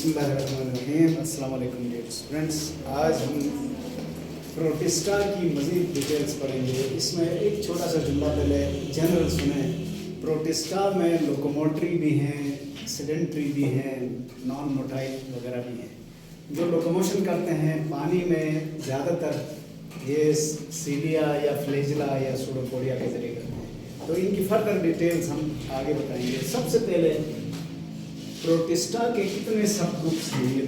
बिस्मिल्लाहिर्रहमानिर्रहीम। अस्सलाम वालेकुम डियर स्टूडेंट्स। आज हम प्रोटिस्टा की मज़ीद डिटेल्स पढ़ेंगे। इसमें एक छोटा सा जुमला पहले जनरल सुने। प्रोटिस्टा में लोकोमोटरी भी हैं, सेडेंट्री भी हैं, नॉन मोटाइल वगैरह भी हैं। जो लोकोमोशन करते हैं पानी में ज़्यादातर ये सीलिया या फ्लेजिला या सूडोपोडिया के ज़रिए करते हैं। तो इनकी फर्दर डिटेल्स हम आगे बताएंगे। सबसे पहले प्रोटिस्टा के कितने सब ग्रुप्स हैं?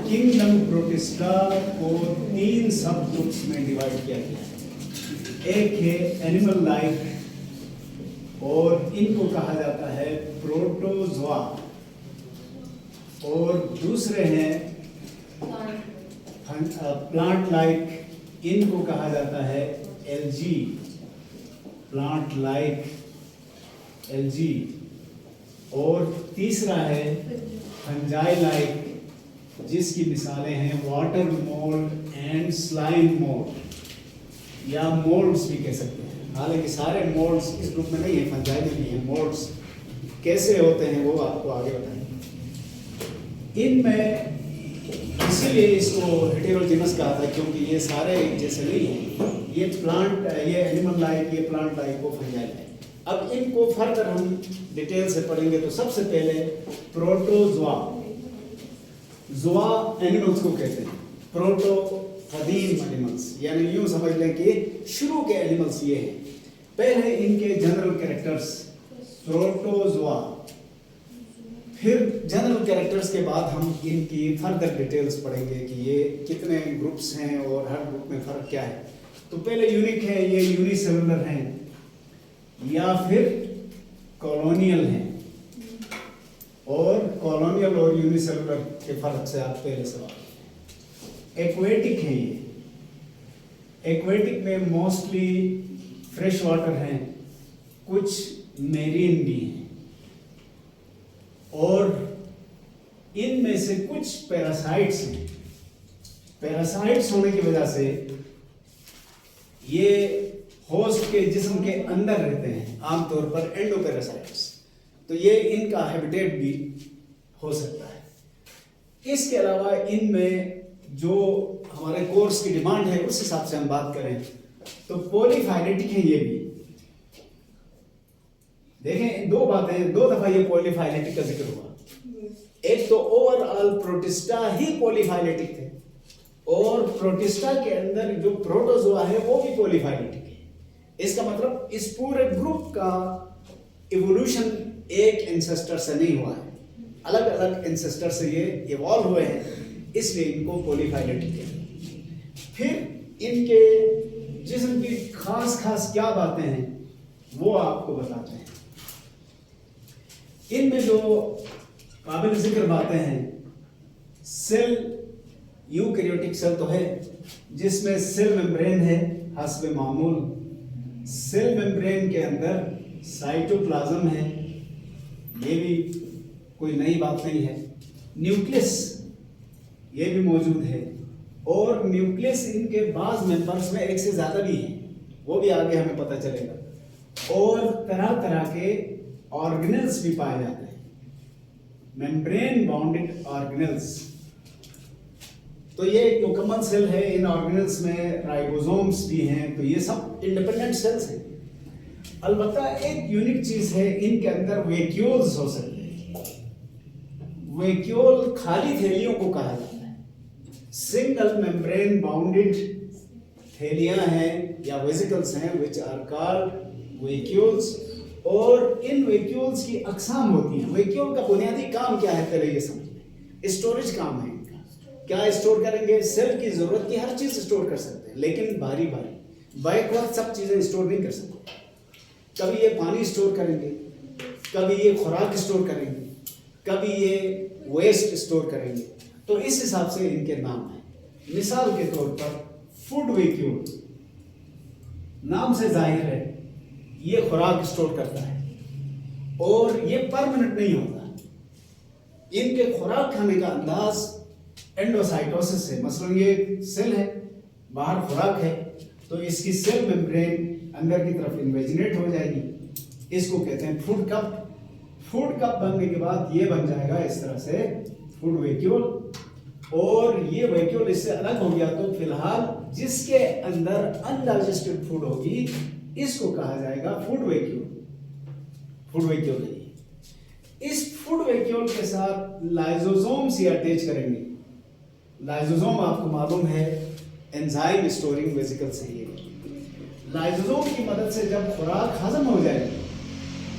किंगडम प्रोटिस्टा को 3 सब ग्रुप्स में डिवाइड किया गया है। एक है एनिमल लाइफ और इनको कहा जाता है प्रोटोजोआ, और दूसरे हैं प्लांट लाइक, इनको कहा जाता है एल्जी, प्लांट लाइक एल्जी, और तीसरा है फंजाई लाइक, जिसकी मिसालें हैं water mould and slime mould या मोल्ड्स भी कह सकते हैं। हालांकि सारे मोल्ड्स इस ग्रुप में नहीं है, फंजाई में भी हैं। मोल्ड्स कैसे होते हैं वो आपको आगे बताएंगे। इनमें इसीलिए इसको हेटेरोजेनस कहा था क्योंकि ये सारे एक जैसे नहीं हैं। ये प्लांट, ये एनिमल लाइक, ये प्लांट लाइक, वो फंजाई लाइक। अब इनको फर्दर हम डिटेल से पढ़ेंगे। तो सबसे पहले प्रोटोजोआ। जोआ एनिमल्स को कहते हैं, प्रोटो कदीम एनिमल्स, यानी यूं समझ लें कि शुरू के एनिमल्स ये हैं। पहले इनके जनरल कैरेक्टर्स प्रोटोजोआ, फिर जनरल कैरेक्टर्स के बाद हम इनकी फर्दर डिटेल्स पढ़ेंगे कि ये कितने ग्रुप्स हैं और हर ग्रुप में फ़र्क क्या है। तो पहले यूनिक है, ये यूनिसेलुलर हैं या फिर कॉलोनियल हैं, और कॉलोनियल और यूनिसेलुलर के फर्क से आप पहले सवाल। एक्वेटिक है ये। एक्वेटिक में मोस्टली फ्रेश वाटर हैं, कुछ मेरीन भी हैं, और इनमें से कुछ पैरासाइट्स हैं। पैरासाइट्स होने की वजह से ये होस्ट के जिस्म के अंदर रहते हैं, आमतौर पर एंडोपैरासाइट्स। तो ये इनका हैबिटेट भी हो सकता है। इसके अलावा इनमें जो हमारे कोर्स की डिमांड है उस हिसाब से हम बात करें तो पॉलीफाइलेटिक है ये भी। देखें, दो बातें, 2 दफा ये पॉलीफाइलेटिक का जिक्र हुआ। एक तो ओवरऑल प्रोटिस्टा ही पॉलीफाइलेटिक थे, और प्रोटिस्टा के अंदर जो प्रोटोजोआ है वो भी पॉलीफाइलेटिक है। इसका मतलब इस पूरे ग्रुप का इवोल्यूशन एक एंसेस्टर से नहीं हुआ है, अलग अलग एंसेस्टर से ये इवॉल्व हुए हैं, इसलिए इनको पॉलीफाइलेटिक है। फिर इनके जिस्म की खास खास क्या बातें हैं वो आपको बताते हैं। इनमें जो काबिल जिक्र बातें हैं, सेल, यूकैरियोटिक सेल तो है जिसमें सेल मेम्ब्रेन है हस्ब मामूल। सेल मेम्ब्रेन के अंदर साइटोप्लाज्म है, ये भी कोई नई बात नहीं है। न्यूक्लियस ये भी मौजूद है, और न्यूक्लियस इनके बाज़ मेंबर्स में एक से ज़्यादा भी हैं, वो भी आगे हमें पता चलेगा। और तरह तरह के ऑर्गेनल्स भी पाए जाते हैं, मेम्ब्रेन बाउंडेड ऑर्गेनल्स। तो ये एक मुकम्मल सेल है। इन ऑर्गेनल्स में राइबोसोम्स भी हैं, तो ये सब इंडिपेंडेंट सेल्स हैं। अलबत्ता एक यूनिक चीज है, इनके अंदर वैक्यूल्स हो सकते हैं। वैक्यूल खाली थैलियों को कहा जाता है। सिंगल मेम्ब्रेन बाउंडेड थैलियां हैं या वेसिकल्स हैं विच आर कॉल्ड वैक्यूल्स, और इन वैक्यूल्स की अकसाम होती हैं। वैक्यूल का बुनियादी काम क्या है पहले ये समझें। स्टोरेज काम है इनका। क्या स्टोर करेंगे? सेल की जरूरत की हर चीज स्टोर कर सकते हैं, लेकिन बारी बारी बैक वक्त सब चीजें स्टोर नहीं कर सकते। कभी ये पानी स्टोर करेंगे, कभी ये खुराक स्टोर करेंगे, कभी ये वेस्ट स्टोर करेंगे। तो इस हिसाब से इनके नाम हैं। मिसाल के तौर पर फूड वैक्यूल, नाम से जाहिर है ये खुराक स्टोर करता है, और ये परमानेंट नहीं होता। इनके खुराक खाने का अंदाज एंडोसाइटोसिस है। मसलन ये सेल है, बाहर खुराक है, तो इसकी सेल मेम्ब्रेन अंदर की तरफ इन्वेजिनेट हो जाएगी, इसको कहते हैं फूड कप। फूड कप बनने के बाद ये बन जाएगा इस तरह से फूड वैक्यूल, और ये वैक्यूल इससे अलग हो गया तो फिलहाल जिसके अंदर अनडाइजेस्टेड फूड होगी इसको कहा जाएगा फूड वैक्यूल। फूड वैक्यूल नहीं। इस फूड वैक्यूल के साथ लाइसोसोम से अटैच करेंगे। लाइसोसोम आपको मालूम है एंजाइम स्टोरिंग वेसिकल्स है। ये लाइसोसोम की मदद से जब खुराक हजम हो जाएगी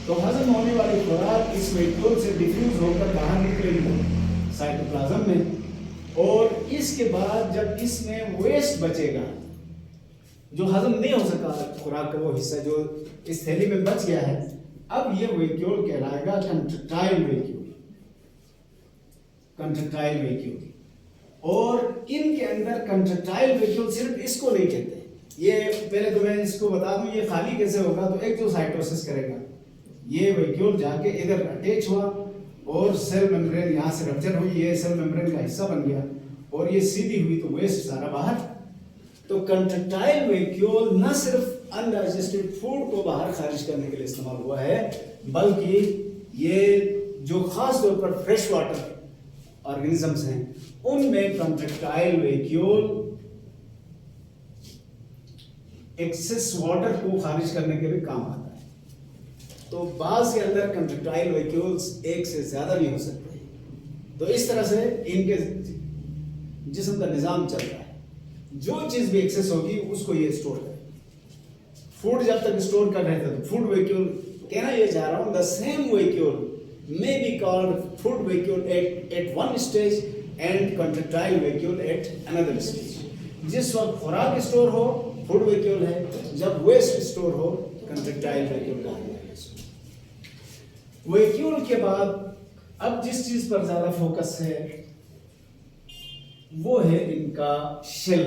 तो हजम होने वाली खुराक इस वैक्यूल से डिफ्यूज होकर बाहर निकलेगी साइटोप्लाज्म में, और इसके बाद जब इसमें वेस्ट बचेगा जो हजम नहीं हो सका खुराक का वो हिस्सा जो इस थैली में बच गया है, अब ये वैक्यूल कहलाएगा कंट्रैक्टाइल वैक्यूल। Contractile vacuole. और इनके अंदर कंट्रैक्टाइल वैक्यूल सिर्फ इसको नहीं कहते। ये पहले तो मैं इसको बता दूं ये खाली कैसे होगा, तो एक्सोसाइटोसिस करेगा। ये वैक्यूल जाके इधर अटैच हुआ और सेल मेम्ब्रेन यहाँ से रप्चर हुई, ये सेल मेम्ब्रेन का हिस्सा बन गया और ये सीधी हुई तो वेस्ट सारा बाहर। तो कंट्रैक्टाइल वैक्यूल न सिर्फ अनडाइजेस्टेड फूड को बाहर खारिज करने के लिए इस्तेमाल हुआ है, बल्कि ये जो खास तौर पर फ्रेश वाटर ऑर्गेनिजम्स हैं उनमें कंट्रैक्टाइल वैक्यूल एक्सेस वाटर को खारिज करने के लिए काम आता है। तो बाज के अंदर कंट्रैक्टाइल वैक्यूल्स एक से ज्यादा नहीं हो सकते। तो इस तरह से इनके जिस्म का निजाम चल रहा है। जो चीज भी एक्सेस होगी उसको ये स्टोर करेगा। फूड जब तक स्टोर कर रहे थे तो फूड वैक्यूल कहना ये चाह रहा हूं, the same vacuole may be called food vacuole at one stage and contractile vacuole at another stage. जिस वक्त खुराक स्टोर हो फूड वैक्यूल है, जब वेस्ट स्टोर हो कंट्रैक्टाइल वैक्यूल कहा जाएगा। वैक्यूल के बाद अब जिस चीज पर ज्यादा फोकस है वो है इनका शेल।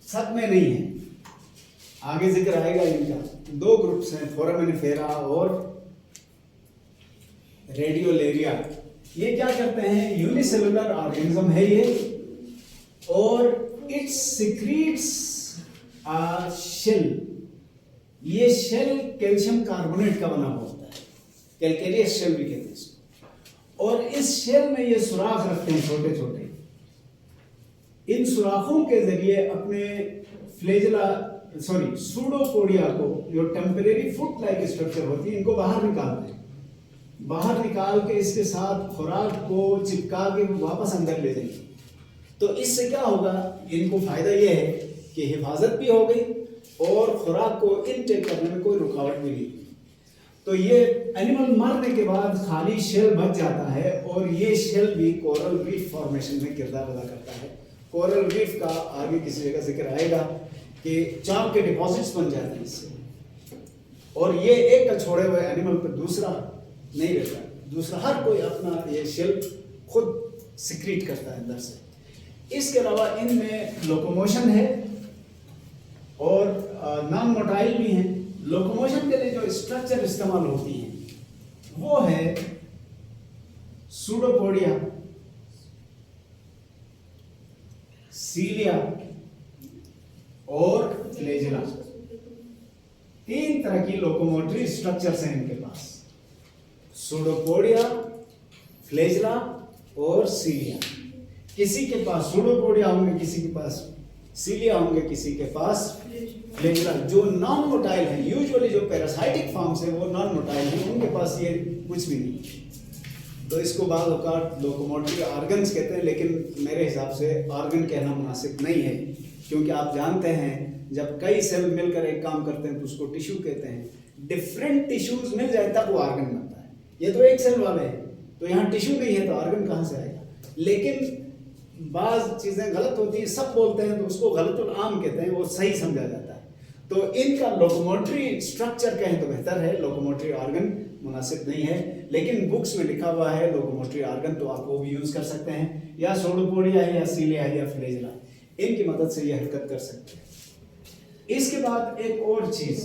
सब में नहीं है, आगे जिक्र आएगा। इनका दो ग्रुप्स हैं, फोरामिनिफेरा और रेडियोलेरिया। ये क्या करते हैं, यूनिसेलुलर ऑर्गेनिज्म है ये, और इट सिक्रीट्स अ शेल। ये शेल कैल्शियम कार्बोनेट का बना होता है, कैल्केरियस शेल भी कहते हैं इसको। और इस शेल में ये सुराख रखते हैं छोटे छोटे। इन सुराखों के जरिए अपने सूडोपोडिया को, जो टेम्परेरी फुट लाइक स्ट्रक्चर होती है, इनको बाहर निकालते हैं। बाहर निकाल के इसके साथ खुराक को चिपका के वापस अंदर ले जाएंगे। तो इससे क्या होगा, इनको फायदा यह है कि हिफाजत भी हो गई और खुराक को इनटेक करने में कोई रुकावट भी नहीं। तो ये एनिमल मरने के बाद खाली शेल बच जाता है, और ये शेल भी कोरल रीफ फॉर्मेशन में किरदार अदा करता है। कोरल रीफ का आगे किसी जगह जिक्र आएगा कि चाप के डिपॉजिट्स बन जाते हैं इससे, और ये एक का छोड़े हुए एनिमल पर दूसरा नहीं रहता, दूसरा हर कोई अपना ये शेल खुद सिक्रीट करता है अंदर से। इसके अलावा इनमें लोकोमोशन है और नॉन मोटाइल भी हैं। लोकोमोशन के लिए जो स्ट्रक्चर इस्तेमाल होती है वो है सूडोपोडिया, सीलिया और फ्लैजेला। तीन तरह की लोकोमोटरी स्ट्रक्चर्स हैं इनके पास, सूडोपोडिया, फ्लैजेला और सीलिया। किसी के पास सूडोपोडिया होंगे, किसी के पास सीलिया होंगे, किसी के पास फ्लैजेला। जो नॉन मोटाइल है, यूजुअली जो पैरासाइटिक फॉर्म्स है वो नॉन मोटाइल है, उनके पास ये कुछ भी नहीं। तो इसको बाज़ औक़ात लोकोमोटरी ऑर्गन्स कहते हैं, लेकिन मेरे हिसाब से ऑर्गन कहना मुनासिब नहीं है, क्योंकि आप जानते हैं जब कई सेल मिलकर एक काम करते हैं तो उसको टिश्यू कहते हैं। डिफरेंट टिश्यूज मिल जाए तब वो ऑर्गन बनता है। ये तो एक सेल वाले हैं, तो यहाँ टिश्यू नहीं है तो ऑर्गन कहाँ से आएगा। लेकिन बाज़ चीज़ें गलत होती हैं, सब बोलते हैं तो उसको गलतुल आम कहते हैं, वो सही समझा जाता है। तो इनका लोकोमोटरी स्ट्रक्चर कहें तो बेहतर है, लोकोमोटरी ऑर्गन मुनासिब नहीं है। लेकिन बुक्स में लिखा हुआ है लोकोमोटरी ऑर्गन, तो आप वो भी यूज़ कर सकते हैं, या सूडोपोडिया है या सीलिया है या फ्लैजेला, इनकी मदद से ये हरकत कर सकते हैं। इसके बाद एक और चीज़,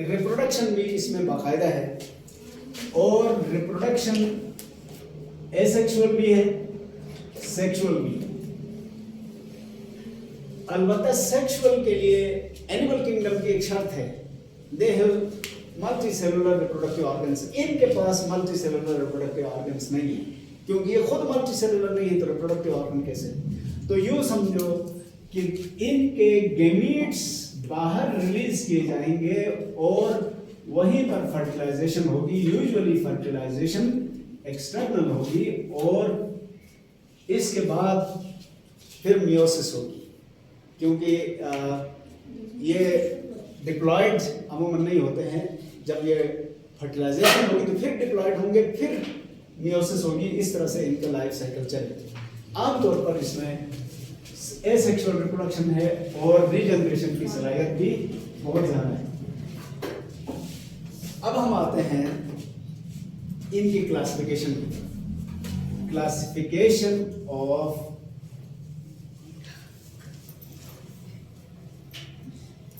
रिप्रोडक्शन भी इसमें बाकायदा है, और रिप्रोडक्शन एसेक्सुअल भी है, सेक्सुअल भी। अलबत्ता सेक्सुअल के लिए एनिमल किंगडम की एक शर्त है, they have multi cellular reproductive organs, इनके पास मल्टी सेलुलर रिप्रोडक्टिव ऑर्गन्स नहीं है, क्योंकि ये खुद मल्टी सेलुलर नहीं है तो रिप्रोडक्टिव ऑर्गन कैसे? तो यूँ समझो कि इनके गेमीट्स बाहर रिलीज किए जाएंगे और वहीं पर फर्टिलाइजेशन होगी। यूजुअली फर्टिलाइजेशन एक्सटर्नल होगी और इसके बाद फिर मियोसिस होगी, क्योंकि ये डिप्लॉयड अमूमन नहीं होते हैं। जब ये फर्टिलाइजेशन होगी तो फिर डिप्लॉयड होंगे, फिर मियोसिस होगी। इस तरह से इनका लाइफ साइकिल चलेगी। आमतौर पर इसमें एसेक्सुअल रिप्रोडक्शन है और रीजनरेशन की सलाहियत भी बहुत ज़्यादा है। अब हम आते हैं इनकी क्लासिफिकेशन की। क्लासिफिकेशन ऑफ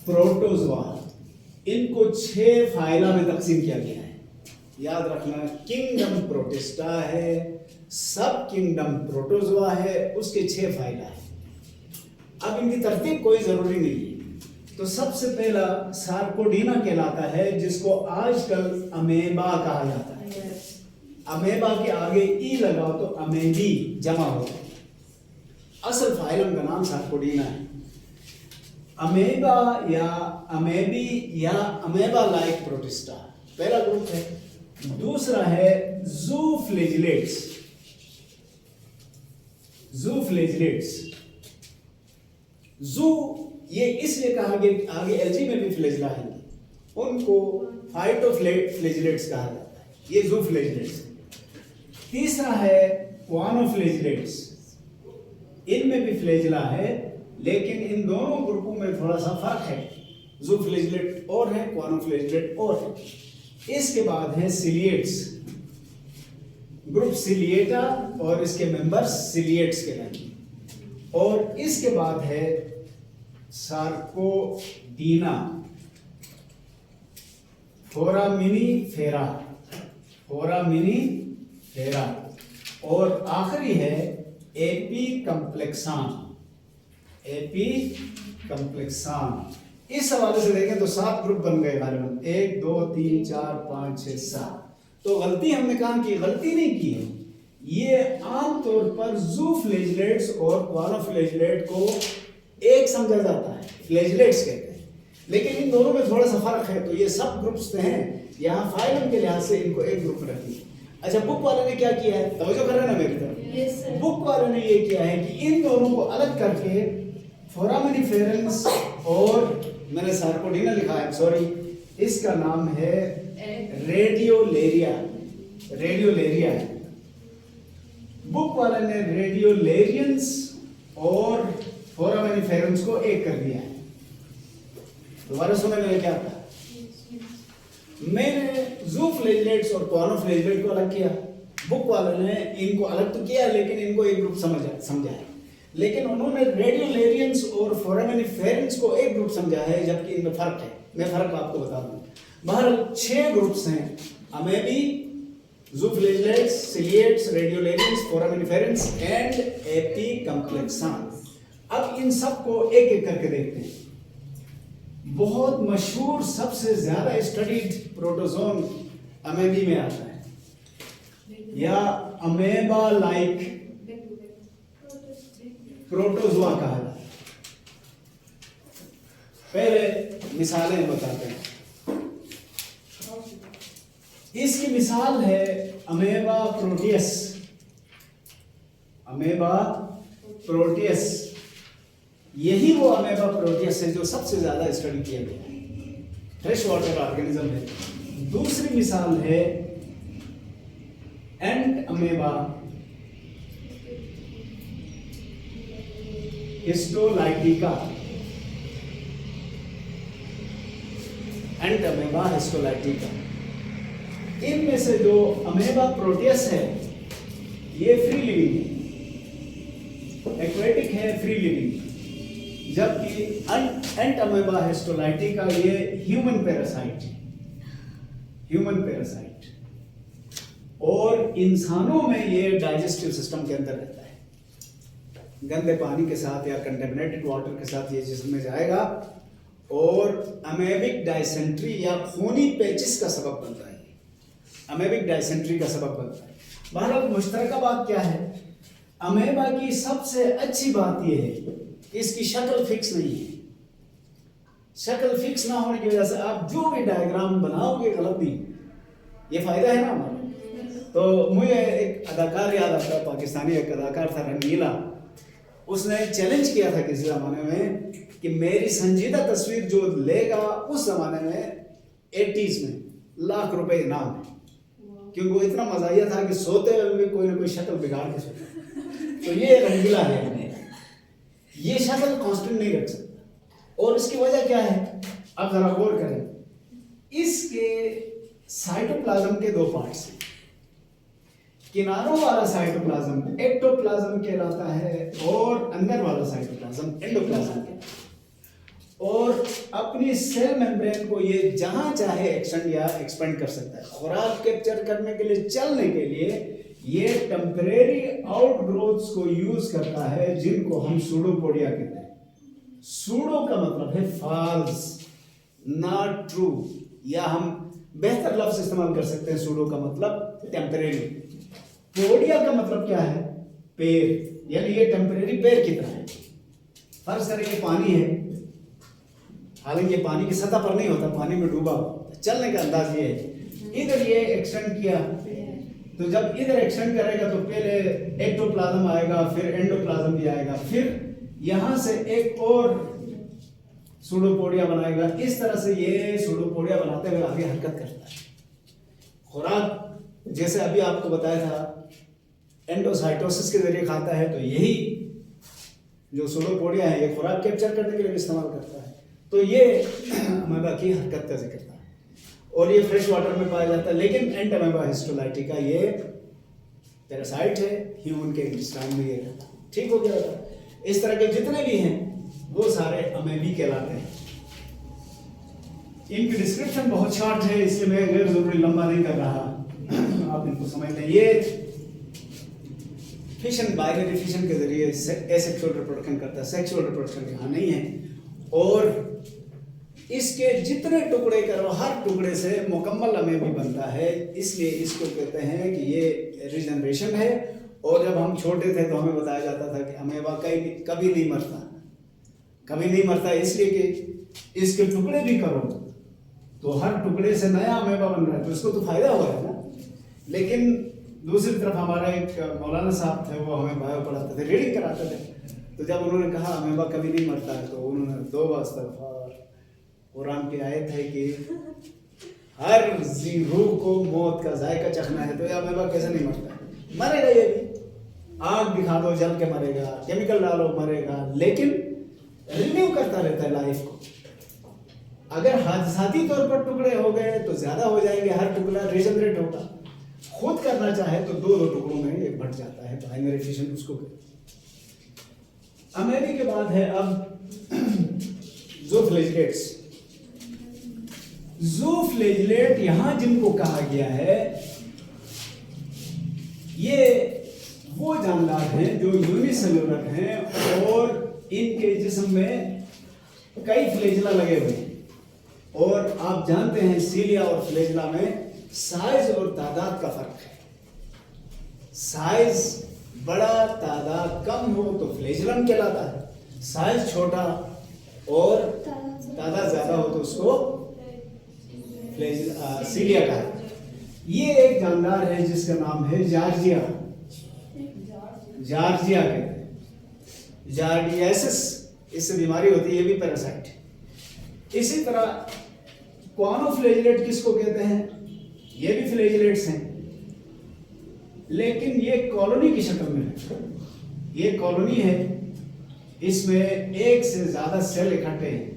प्रोटोजोआ, इनको 6 फाइला में तकसीम किया गया है। याद रखना, किंगडम प्रोटिस्टा है, सब किंगडम प्रोटोजोआ है, उसके 6 फाइला है। अब इनकी तरतीब कोई जरूरी नहीं है। तो सबसे पहला सार्कोडीना कहलाता है, जिसको आजकल अमेबा कहा जाता है। अमेबा के आगे ई लगाओ तो अमेबी जमा होता है। असल फाइलम का नाम सार्कोडीना है। अमेबा या अमेबी या अमेबा लाइक प्रोटिस्टा पहला ग्रुप है। दूसरा है ज़ूफ्लैजिलेट्स। ज़ूफ्लैजिलेट्स, ज़ू ये इसलिए कहा गया, आगे एलजी में भी फ्लैजिला है, उनको फाइटोफ्लैजिलेट्स कहा जाता है। ये ज़ूफ्लैजिलेट्स। तीसरा है क्वानोफ्लैजिलेट्स, इनमें भी फ्लैजिला है, लेकिन इन दोनों ग्रुपों में थोड़ा सा फर्क है। ज़ूफ्लैजिलेट और है, क्वानोफ्लैजिलेट और है। इसके बाद है सिलिएट्स, ग्रुप सिलिएटा और इसके मेंबर्स सिलिएट्स के नाम। और इसके बाद है सार्कोडीना, फोरामिनीफेरा, फोरामिनीफेरा, और आखिरी है एपीकम्प्लेक्सान, एपीकम्प्लेक्सान। इस हवाले से देखें तो 7 ग्रुप बन गए गालिबन, 1 2 3 4 5 6 7। तो गलती हमने कहा कि गलती नहीं की है। ये आमतौर पर ज़ूफ्लैजिलेट्स और क्वानोफ्लैजिलेट को एक समझा जाता है, फ्लैजिलेट्स कहते हैं, लेकिन इन दोनों में थोड़ा सा फर्क है। तो ये सब ग्रुप्स हैं, यहाँ फाइलम के लिहाज से इनको एक ग्रुप में रखिए। अच्छा, बुक वाले ने क्या किया है, तवज्जो कर रहे हैं ना मेरी तरफ? yes, बुक वाले ने ये किया है कि इन दोनों को अलग करके फोरामिनीफेरेंस और मैंने सार्कोडीना लिखा है, सॉरी, इसका नाम है रेडियोलेरिया, रेडियोलेरिया है। बुक वाले ने रेडियोलेरियंस और फोरामिनीफेरेंस को एक कर दिया है। दोबारा सुने मैंने क्या कहा? मैंने ज़ूफ्लैजिलेट्स और क्वानोफ्लैजिलेट को अलग किया, बुक वाले ने इनको अलग तो किया, लेकिन इनको एक ग्रुप समझा है। लेकिन उन्होंने रेडियोलेरियंस और फोरामिनीफेरेंस को एक ग्रुप समझा है, जबकि इनमें फर्क है। मैं फर्क आपको बता दूं। बहरहाल 6 ग्रुप्स हैं, अमेबी, ज़ूफ्लैजिलेट्स, सिलिएट्स, रेडियोलेरियंस, फोरामिनीफेरेंस एंड एपीकम्प्लेक्सान। अब इन सब को एक एक करके देखते हैं। बहुत मशहूर, सबसे ज्यादा स्टडीड प्रोटोजोन अमेबी में आता है, या अमेबा लाइक प्रोटोजोआ कहा जाता है। पहले मिसालें बताते हैं। इसकी मिसाल है अमेबा प्रोटियस, अमेबा प्रोटियस। यही वो अमेबा प्रोटियस है जो सबसे ज्यादा स्टडी किया गया है, फ्रेश वाटर ऑर्गेनिज्म है। दूसरी मिसाल है एंट अमेबा हिस्टोलाइटिका, एंट अमेबा हिस्टोलाइटिका। इनमें से जो अमेबा प्रोटियस है ये फ्री लिविंग है, एक्वेटिक है, फ्री लिविंग, जबकि एंट अमेबा हिस्टोलाइटिका ये ह्यूमन पैरासाइट, ह्यूमन पैरासाइट, और इंसानों में ये डाइजेस्टिव सिस्टम के अंदर रहता है। गंदे पानी के साथ या कंटेमिनेटेड वाटर के साथ ये जिस्म में जाएगा और अमेबिक डायसेंट्री या खूनी पेचिस का सबब बनता है। अमेबिक डायसेंट्री का सबब बनता है। बहरहाल मुश्तरका बात क्या है, अमेबा की सबसे अच्छी बात यह है कि इसकी शक्ल फिक्स नहीं है। शक्ल फिक्स ना होने की वजह से आप जो भी डायग्राम बनाओगे गलत नहीं, ये फायदा है ना हमारा। तो मुझे एक अदाकार याद आता है, पाकिस्तानी एक अदाकार था रंगीला, उसने चैलेंज किया था किसी ज़माने में कि मेरी संजीदा तस्वीर जो लेगा उस ज़माने में 80s में लाख रुपए इनाम है, क्योंकि वो इतना मज़ाहिया था कि सोते हुए भी कोई ना कोई शक्ल बिगाड़ के सोता। तो ये रंगीला है, ये शक्ल कांस्टेंट नहीं रख सकता। और इसकी वजह क्या है, आप जरा गौर करें, इसके साइटोप्लाज्म के दो पार्ट्स हैं। किनारों वाला साइटोप्लाज्म एक्टोप्लाज्म कहलाता है और अंदर वाला साइटोप्लाज्म एंडोप्लाज्म कहलाता है। और अपनी सेल मेम्ब्रेन को ये जहां चाहे एक्सटेंड या एक्सपेंड कर सकता है। खुराक कैप्चर करने के लिए, चलने के लिए ये टेम्परेरी आउटग्रोथ्स को यूज करता है, जिनको हम सूडोपोडिया कहते हैं। सूडो का मतलब है फॉल्स, नॉट ट्रू, या हम बेहतर लफ्ज इस्तेमाल कर सकते हैं सूडो का मतलब टेम्परेरी। पोडिया का मतलब क्या है, पैर, यानी ये टेम्परेरी पैर की तरह है। फर्ज करें कि पानी है, हालांकि ये पानी की सतह पर नहीं होता, पानी में डूबा, चलने का अंदाज ये है। इधर ये एक्सटेंड किया, तो जब इधर एक्सटेंड करेगा तो पहले एक्टोप्लाज्म आएगा, फिर एंडोप्लाज्म भी आएगा, फिर यहां से एक और सूडोपोडिया बनाएगा। इस तरह से ये सूडोपोडिया बनाते हुए आगे हरकत करता है। खुराक जैसे अभी आपको बताया था एंडोसाइटोसिस के जरिए खाता है, तो यही जो सूडोपोडिया है ये खुराक कैप्चर करने के लिए इस्तेमाल करता है। तो ये अमेबा की हरकत का जिक्र था, और ये फ्रेश वाटर में पाया जाता है। लेकिन एंटअमेबा हिस्टोलाइटिका ये पैरासाइट है, ह्यूमन के इंटेस्टाइन में ये रहता है। ठीक हो गया था। इस तरह के जितने भी हैं वो सारे अमेबी कहलाते हैं। इनकी डिस्क्रिप्शन बहुत शॉर्ट है, इसलिए मैं गैर जरूरी लंबा नहीं कर रहा, आप इनको समझ लें। ये फिशन, बाइनरी फिशन के जरिए एसेक्सुअल रिप्रोडक्शन करता है, सेक्सुअल रिप्रोडक्शन यहाँ नहीं है। और इसके जितने टुकड़े करो, हर टुकड़े से मुकम्मल अमेबी बनता है, इसलिए इसको कहते हैं कि ये रिजनरेशन है। और जब हम छोटे थे तो हमें बताया जाता था कि अमेबा कभी नहीं मरता, कभी नहीं मरता, इसलिए कि इसके टुकड़े भी करो तो हर टुकड़े से नया अमेबा बन रहा है, तो इसको तो फायदा हो रहा है ना। लेकिन दूसरी तरफ हमारा एक मौलाना साहब थे, वो हमें बायो पढ़ाते थे, रीडिंग कराते थे। तो जब उन्होंने कहा अमेबा कभी नहीं मरता है, तो उन्होंने 2 इस्तग़फ़ार, कुरान की आयत है कि हर जी रूह को मौत का जायका चखना है, तो ये अमेबा कैसे नहीं मरता? मरेगा, ये भी आग दिखा दो जल के मरेगा, केमिकल डालो मरेगा, लेकिन रिन्यू करता रहता है लाइफ को। अगर हादसाती तौर पर टुकड़े हो गए तो ज्यादा हो जाएंगे, हर टुकड़ा रिजनरेट होगा। खुद करना चाहे तो 2 टुकड़ों में ये बढ़ जाता है, बाइनरी फिशन उसको कहते हैं। अमेबी के बाद है अब ज़ूफ्लैजिलेट्स। ज़ूफ्लैजिलेट यहां जिनको कहा गया है, ये वो जानदार हैं जो यूनिसेलुलर हैं और इनके जिस्म में कई फ्लैजिला लगे हुए हैं। और आप जानते हैं सीलिया और फ्लैजिला में साइज और तादाद का फर्क है। साइज बड़ा, तादाद कम हो तो फ्लैजिलम कहलाता है, साइज छोटा और तादाद ज्यादा हो तो उसको सीलिया का है। ये एक जानदार है जिसका नाम है जार्जिया, जार्जिया कहते हैं, जार्डियासिस, इससे बीमारी होती है, ये भी पैरासाइट है। इसी तरह क्वानोफ्लैजिलेट किसको कहते हैं, ये भी फ्लैजिलेट्स हैं, लेकिन ये कॉलोनी की शक्ल में है। ये कॉलोनी है, इसमें एक से ज्यादा सेल इकट्ठे हैं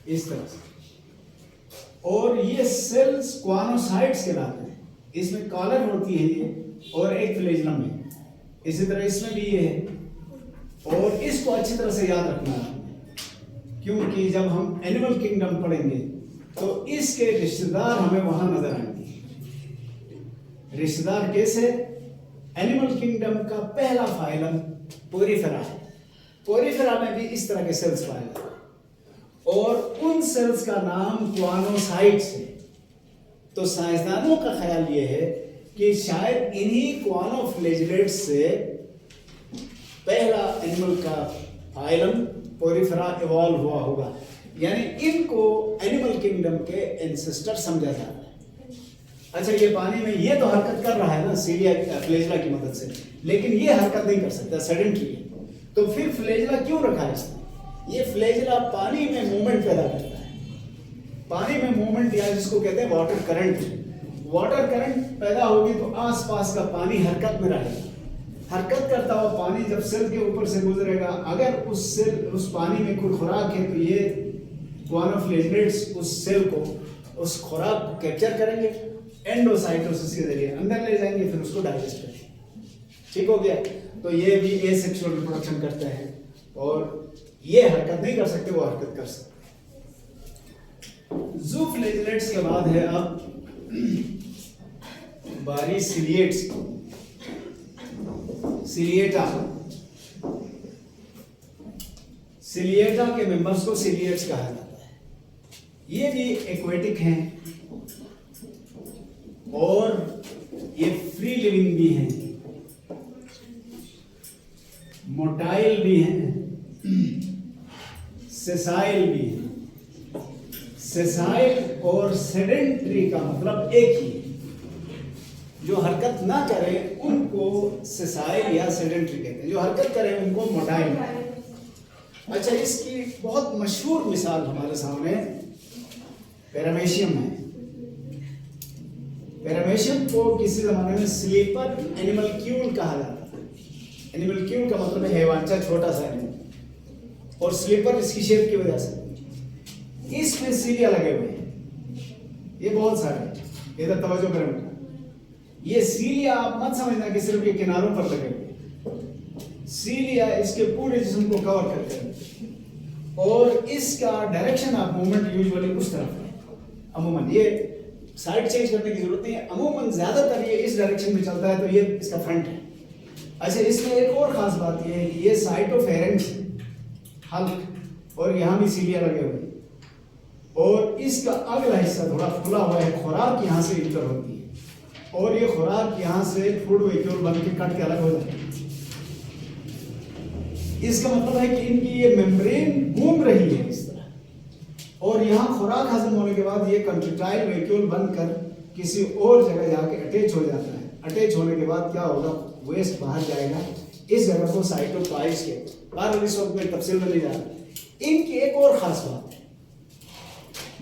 इस तरह से, और ये सेल्स क्वानोसाइट्स कहलाते हैं। इसमें कॉलर होती है ये और एक फ्लैजिलम है। इसी तरह इसमें भी ये है, और इसको अच्छी तरह से याद रखना है, क्योंकि जब हम एनिमल किंगडम पढ़ेंगे तो इसके रिश्तेदार हमें वहां नजर आएंगे। रिश्तेदार कैसे? एनिमल किंगडम का पहला फाइलम पोरीफेरा है। पोरिफेरा में भी इस तरह के सेल्स पाए जाते हैं और उन सेल्स का नाम क्वानोसाइट्स है। तो साइंसदानों का ख्याल ये है कि शायद इन्हीं क्वानोफ्लैजेलेट्स से पहला एनिमल का फाइलम पोरिफेरा इवॉल्व हुआ होगा, यानी इनको एनिमल किंगडम के एंसेस्टर समझा जा रहा है। अच्छा, ये पानी में ये तो हरकत कर रहा है ना सीलिया फ्लैजेला की मदद से, लेकिन ये हरकत नहीं कर सकता, सेडेंटरी है। तो फिर फ्लैजेला क्यों रखा है इसने? ये फ्लैजेला पानी में मूवमेंट पैदा करता है। पानी में मूवमेंट या जिसको कहते हैं वाटर करंट, वाटर करंट पैदा होगी तो आसपास का पानी हरकत में रहेगा। हरकत करता हुआ पानी जब सेल के ऊपर से गुजरेगा, अगर उस पानी में कोई खुराक है तो ये क्वानोफ्लैजेलेट्स उस सेल को, उस खुराक को कैप्चर करेंगे, एंडोसाइटोसिस के जरिए अंदर ले जाएंगे, फिर उसको डाइजेस्ट करेंगे। ठीक हो गया? तो ये भी एसेक्सुअल रिप्रोडक्शन करते हैं और ये हरकत नहीं कर सकते, वो हरकत कर सकते। ज़ूफ्लैजेलेट्स के बाद है अब बारी सिलिएट्स की। सिलिएटा, सिलिएटा के मेंबर्स को सिलिएट्स कहा जाता है। ये भी एक्वेटिक हैं और ये फ्री लिविंग भी हैं, मोटाइल भी हैं, सेसाइल भी हैं। सेसाइल और सेडेंटरी का मतलब एक ही है। जो हरकत ना करे उनको सेसाइल या सेडेंटरी कहते हैं, जो हरकत करे उनको मोटाइल। अच्छा, इसकी बहुत मशहूर मिसाल हमारे सामने पैरामेशियम है। पैरामेशियम को किसी जमाने में स्लीपर एनिमलक्यूल कहा जाता है। एनिमलक्यूल का मतलब है हैवानचा, छोटा सा एनिमल, और स्लीपर इसकी शेप की वजह से। इसमें सीलिया लगे हुए हैं, ये बहुत सारे, इधर तवज्जो करें बेटा। ये सीलिया आप मत समझना कि सिर्फ ये किनारों पर लगे हुए, सीलिया इसके पूरे जिस्म को कवर करते हैं और इसका डायरेक्शन ऑफ मूवमेंट यूजुअली उस तरफ है। अमूमन ये साइड चेंज करने की जरूरत नहीं है, अमूमन ज्यादातर ये इस डायरेक्शन में चलता है, तो ये इसका फ्रंट है। अच्छा, इसमें एक और खास बात ये है कि ये साइटोफेरेंक्स हल्क और यहाँ भी सीलिया लगे हुए हैं और इसका अगला हिस्सा थोड़ा खुला हुआ है। खुराक यहाँ से इंटर होती है और ये खुराक यहाँ से फूड वेक्यूल बन के कट के अलग हो जाती है। इसका मतलब है कि इनकी ये मेम्ब्रेन घूम रही है इस तरह, और यहाँ खुराक हजम होने के बाद ये कंट्रेक्टाइल वेक्यूल बनकर किसी और जगह जाके अटैच हो जाता है। अटैच होने के बाद क्या होगा, वेस्ट बाहर जाएगा, इस जगह को साइटोप्लाज्म के बाहर इस वक्त में तफसील में नहीं जा रहा। इनकी एक और खास बात है,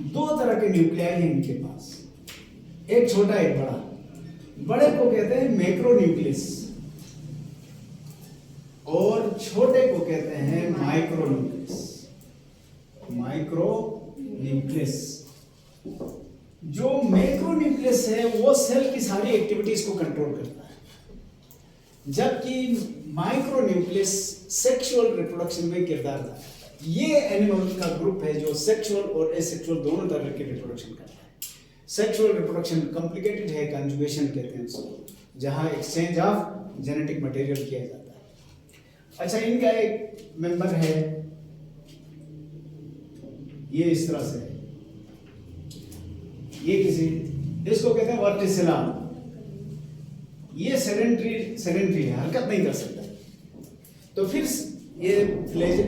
दो तरह के न्यूक्लियाई हैं इनके पास, एक छोटा एक बड़ा। बड़े को कहते हैं मैक्रो न्यूक्लियस और छोटे को कहते हैं माइक्रो न्यूक्लियस। माइक्रो न्यूक्लियस, जो मैक्रो न्यूक्लियस है वो सेल की सारी एक्टिविटीज को कंट्रोल करता है, जबकि माइक्रो न्यूक्लियस सेक्सुअल रिप्रोडक्शन में किरदार अदा करता है। ये एनिमल का ग्रुप है जो सेक्सुअल और एसेक्सुअल दोनों तरह के रिप्रोडक्शन करता है। सेक्सुअल रिप्रोडक्शन कॉम्प्लिकेटेड है, कंजुगेशन कहते हैं इसको, जहां एक्सचेंज ऑफ जेनेटिक मटेरियल किया जाता है। अच्छा, इनका एक मेंबर है, ये इस तरह से है, ये इसको कहते हैं वर्टिसिला। ये सेडेंटरी है, हरकत नहीं कर सकता। तो फिर ये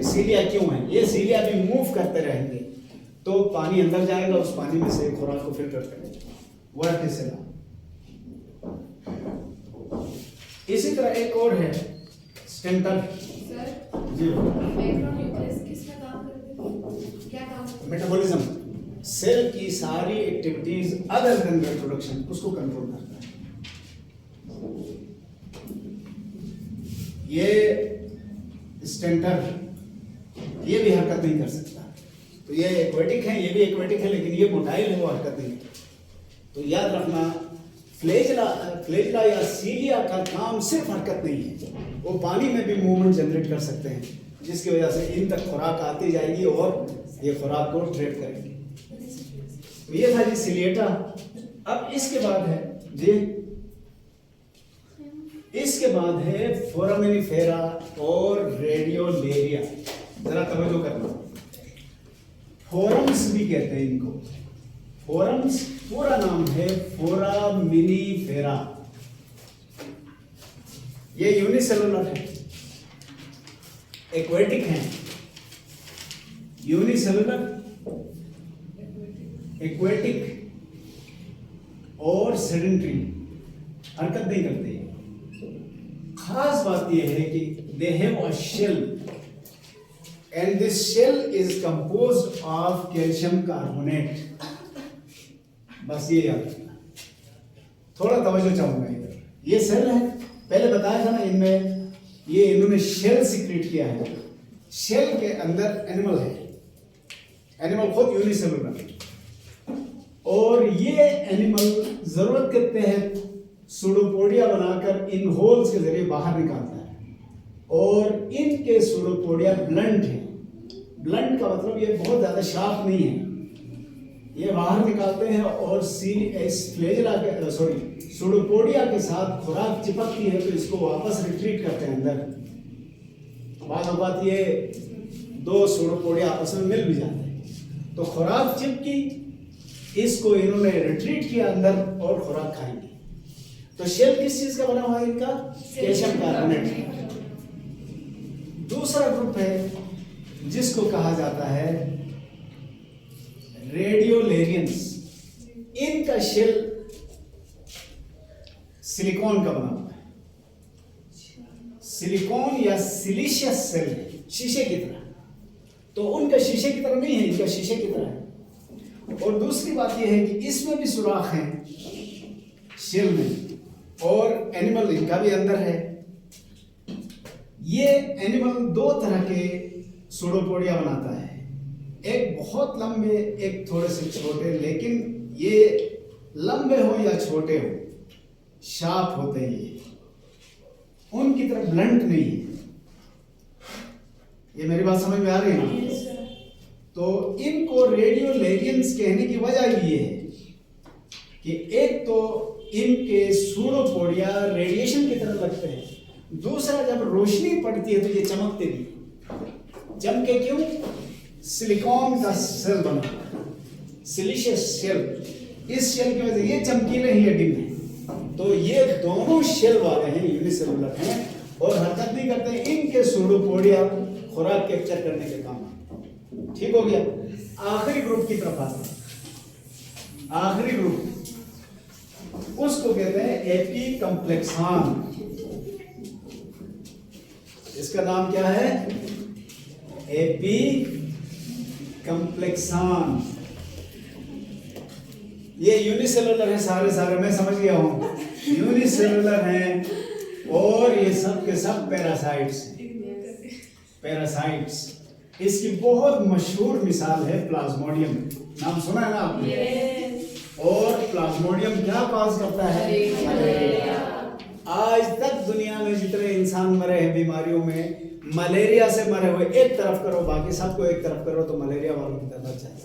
सीलिया क्यों है? ये सीलिया भी मूव करते रहेंगे तो पानी अंदर जाएगा, उस पानी में से खुराक को फिल्टर करेगा, वर्टिसिला। इसी तरह एक और है स्टेंटर। जी, मैक्रोन्यूक्लियस किसमें काम करते हैं? क्या काम करते हैं? मेटाबॉलिज्म, सेल की सारी एक्टिविटीज अदर देन रिप्रोडक्शन उसको कंट्रोल करता है। ये स्टेंटर, ये भी हरकत नहीं कर सकता। तो ये एक्वेटिक है, ये भी एक्वेटिक है, लेकिन ये मोटाइल है, वो हरकत नहीं करता। तो याद रखना, फ्लैजेला या सीलिया का काम सिर्फ हरकत नहीं है, वो पानी में भी मूवमेंट जनरेट कर सकते हैं, जिसकी वजह से इन तक खुराक आती जाएगी और ये खुराक को ट्रेड करेंगे। तो ये था जी सिलिएटा। अब इसके बाद है जी इसके बाद है फोरामिनिफेरा और रेडियोलेरिया। जरा तवज्जो करना, फोरम्स भी कहते हैं इनको। फोरम्स पूरा नाम है फोरामिनिफेरा। ये यूनिसेलुलर है, एक्वेटिक है। यूनिसेलुलर, एक्वेटिक और सेडेंटरी, हरकत नहीं करते। खास बात यह है कि they have a shell and this shell is composed of calcium carbonate. बस ये याद रखना। थोड़ा तवज्जो चाहूंगा इधर। ये सेल है, पहले बताया था ना, इनमें ये इन्होंने शेल सिक्रेट किया है। शेल के अंदर एनिमल है, एनिमल खुद यूनिसेलुलर है, और ये एनिमल जरूरत के तहत सूडोपोडिया बनाकर इन होल्स के जरिए बाहर निकालता है। और इनके सूडोपोडिया ब्लंट है। ब्लंट का मतलब ये बहुत ज्यादा शार्प नहीं है। ये बाहर निकालते हैं और फ्लैजेला के सूडोपोडिया के साथ खुराक चिपकती है तो इसको वापस रिट्रीट करते हैं अंदर। बाद बात ये दो सूडोपोडिया आपस में मिल भी जाते हैं, तो खुराक चिपकी, इसको इन्होंने रिट्रीट किया अंदर और खुराक खाएंगे। तो शेल किस चीज का बना हुआ है इनका? Calcium carbonate. दूसरा ग्रुप है जिसको कहा जाता है रेडियोलेरियंस। इनका शेल सिलिकॉन का बना हुआ है। सिलिकॉन या सिलिशियस सेल है, शीशे की तरह। तो उनका शीशे की तरह नहीं है, इनका शीशे की तरह है। और दूसरी बात यह है कि इसमें भी सुराख है शेल में, और एनिमल इनका भी अंदर है। ये एनिमल दो तरह के सूडोपोडिया बनाता है, एक बहुत लंबे, एक थोड़े से छोटे। लेकिन ये लंबे हो या छोटे हो, शार्प होते हैं। ये उनकी तरह ब्लंट नहीं है। ये मेरी बात समझ में आ रही है ना? तो इनको रेडियोलेरियंस कहने की वजह ये है कि एक तो इनके सूडोपोडिया रेडिएशन की तरह लगते हैं, दूसरा जब रोशनी पड़ती है तो ये चमकते नहीं। चमके क्यों? सिलिकॉन का सेल बना, सिलिशियस शेल। इस शेल की वजह ये चमकीले ही डिम है। तो ये दोनों शेल वाले हैं, यूनिसेलुलर हैं और हरकत नहीं करते। इनके सूडोपोडिया खुराक कैप्चर करने के काम। ठीक हो गया? आखिरी ग्रुप की तरफ आते हैं। आखिरी ग्रुप उसको कहते हैं एपीकम्प्लेक्सान। इसका नाम क्या है? एपीकम्प्लेक्सान। ये यूनिसेलुलर है, सारे मैं समझ गया हूं। यूनिसेलुलर हैं और ये सब के सब पैरासाइट्स हैं। पैरासाइट्स। इसकी बहुत मशहूर मिसाल है प्लाज्मोडियम। नाम सुना है ना आपने? और प्लाज्मोडियम क्या कॉज करता है? मलेरिया। आज तक दुनिया में जितने इंसान मरे हैं बीमारियों में, मलेरिया से मरे हुए एक तरफ करो, बाकी सबको एक तरफ करो तो मलेरिया वालों की तरफ जाए।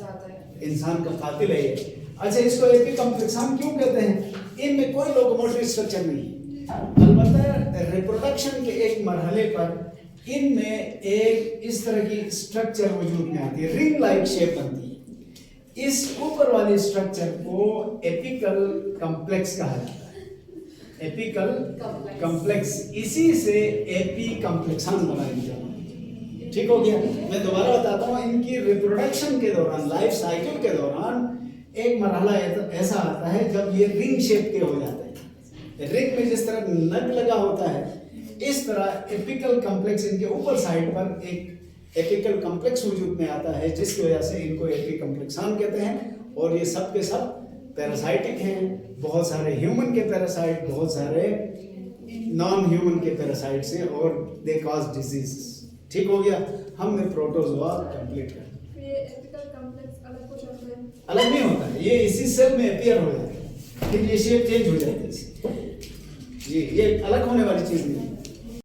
इंसान का कातिल है ये। अच्छा, इसको एपीकम्प्लेक्सान क्यों कहते हैं? इनमें कोई लोकोमोटिव स्ट्रक्चर नहीं है, अलबत्ता रिप्रोडक्शन के एक मरहले पर इनमें एक इस तरह की स्ट्रक्चर वजूद में आती है, रिंग लाइक शेप बनती है। इस ऊपर वाले स्ट्रक्चर को एपिकल कॉम्प्लेक्स कहा जाता है। एपिकल कॉम्प्लेक्स, इसी से एपीकम्प्लेक्सान बनाया। ठीक हो गया? मैं दोबारा बताता हूँ। इनकी रिप्रोडक्शन के दौरान, लाइफ साइकिल के दौरान एक मरहला ऐसा आता है जब ये रिंग शेप के हो जाते हैं। रिंग में जिस तरह नट लगा होता है, इस तरह एपिकल कॉम्प्लेक्स इनके ऊपर साइड पर एक एपिकल कॉम्प्लेक्स वजूद में आता है, जिसकी वजह से इनको एपीकम्प्लेक्सान कहते हैं। और ये सब के सब पैरासाइटिक हैं। बहुत सारे ह्यूमन के पैरासाइट, बहुत सारे नॉन ह्यूमन के पैरासाइट्स हैं और दे कॉज डिजीज। ठीक हो गया? हमने प्रोटोजोआ कंप्लीट कर दिया। ये एपिकल कॉम्प्लेक्स अलग कुछ होता है? अलग नहीं होता है, ये इसी सेल में अपीयर हो जाता है, फिर ये शेप चेंज हो जाती है। जी, ये अलग होने वाली चीज नहीं है।